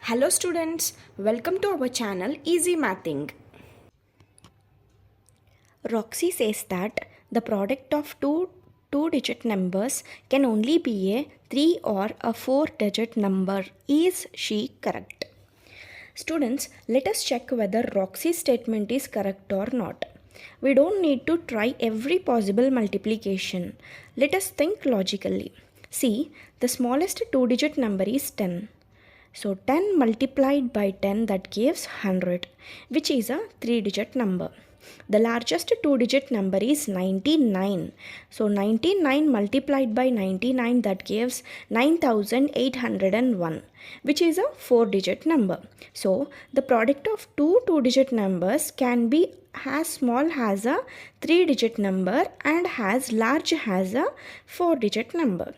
Hello students, welcome to our channel EasyMathEngg. Roxy says that the product of two-digit numbers can only be a 3 or a 4-digit number. Is she correct? Students, let us check whether Roxy's statement is correct or not. We don't need to try every possible multiplication. Let us think logically. See, the smallest two-digit number is 10. So 10 multiplied by 10, that gives 100, which is a 3-digit number. The largest two-digit number is 99. So 99 multiplied by 99, that gives 9801, which is a 4-digit number. So the product of two-digit numbers can be as small as a 3-digit number and as large as a 4-digit number.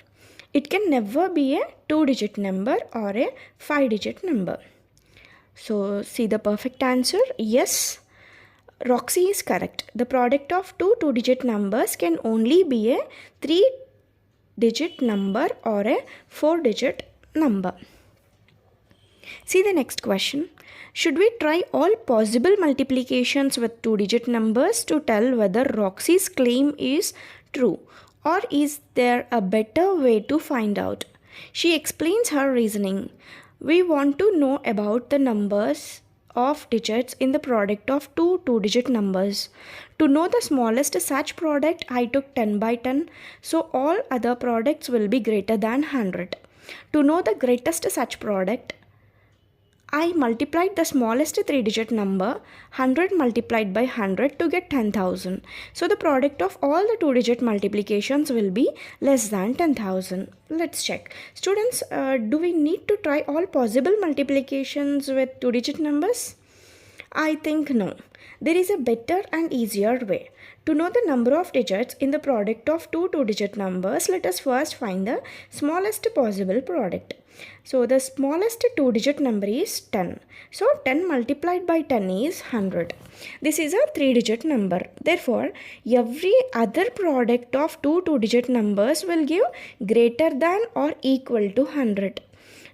It can never be a 2-digit number or a 5-digit number. So see the perfect answer. Yes, Roxy is correct. The product of two-digit numbers can only be a 3-digit number or a 4-digit number. See the next question. Should we try all possible multiplications with 2-digit numbers to tell whether Roxy's claim is true? Or is there a better way to find out? She explains her reasoning. We want to know about the numbers of digits in the product of two-digit numbers. To know the smallest such product, I took 10 by 10, so all other products will be greater than 100. To know the greatest such product, I multiplied the smallest 3-digit number 100 multiplied by 100 to get 10,000. So the product of all the 2-digit multiplications will be less than 10,000. Let's check. Students, do we need to try all possible multiplications with 2-digit numbers? I think no. There is a better and easier way. To know the number of digits in the product of two-digit numbers, let us first find the smallest possible product. So the smallest two-digit number is 10. So 10 multiplied by 10 is 100. This is a 3-digit number. Therefore, every other product of two-digit numbers will give greater than or equal to 100.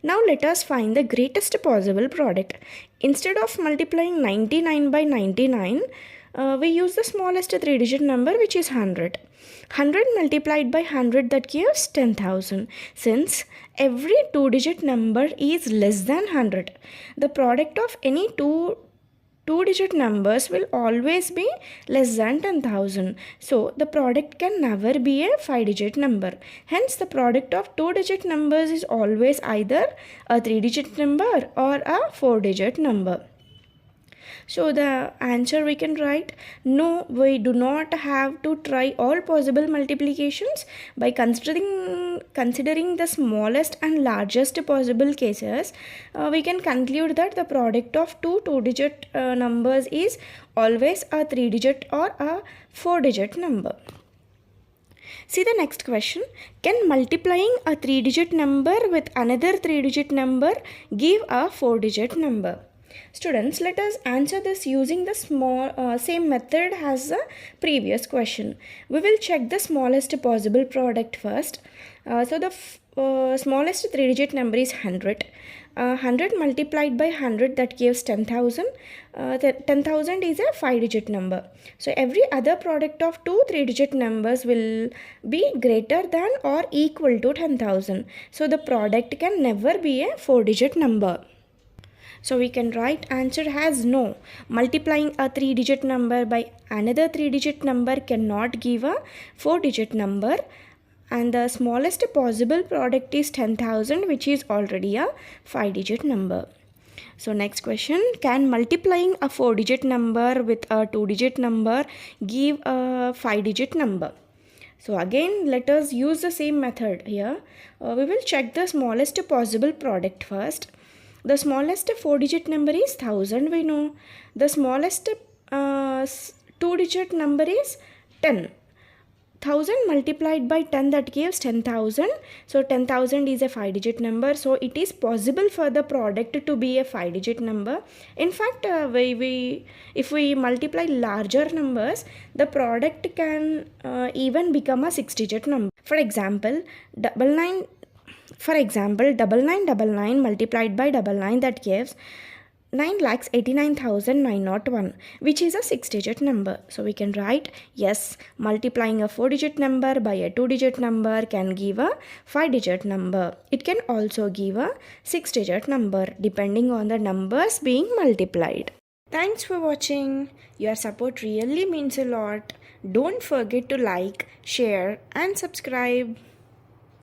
Now let us find the greatest possible product. Instead of multiplying 99 by 99, we use the smallest 3-digit number, which is 100. 100 multiplied by 100, that gives 10,000. Since every 2-digit number is less than 100, the product of any two-digit numbers will always be less than 10,000. So the product can never be a 5-digit number. Hence the product of two-digit numbers is always either a 3-digit number or a 4-digit number. So the answer we can write, no, we do not have to try all possible multiplications. By considering the smallest and largest possible cases, we can conclude that the product of two-digit numbers is always a 3-digit or a 4-digit number. See the next question. Can multiplying a 3-digit number with another 3-digit number give a 4-digit number? Students, let us answer this using the same method as the previous question. We will check the smallest possible product first. So the smallest 3-digit number is 100. 100 multiplied by 100, that gives 10,000. 10,000 is a 5-digit number. So every other product of two 3-digit numbers will be greater than or equal to 10,000. So the product can never be a 4-digit number. So we can write answer as no. Multiplying a 3-digit number by another 3-digit number cannot give a 4-digit number. And the smallest possible product is 10,000, which is already a 5-digit number. So next question, can multiplying a 4-digit number with a 2-digit number give a 5-digit number? So again, let us use the same method here. We will check the smallest possible product first. The smallest 4-digit number is 1000, we know. The smallest 2-digit number is 10. 1000 multiplied by 10, that gives 10,000. So 10,000 is a 5-digit number. So it is possible for the product to be a 5-digit number. In fact, if we multiply larger numbers, the product can even become a 6-digit number. For example, For example, 9999 multiplied by 99, that gives 9,89,901, which is a 6-digit number. So we can write, yes, multiplying a 4-digit number by a 2-digit number can give a 5-digit number. It can also give a 6-digit number depending on the numbers being multiplied. Thanks for watching. Your support really means a lot. Don't forget to like, share and subscribe.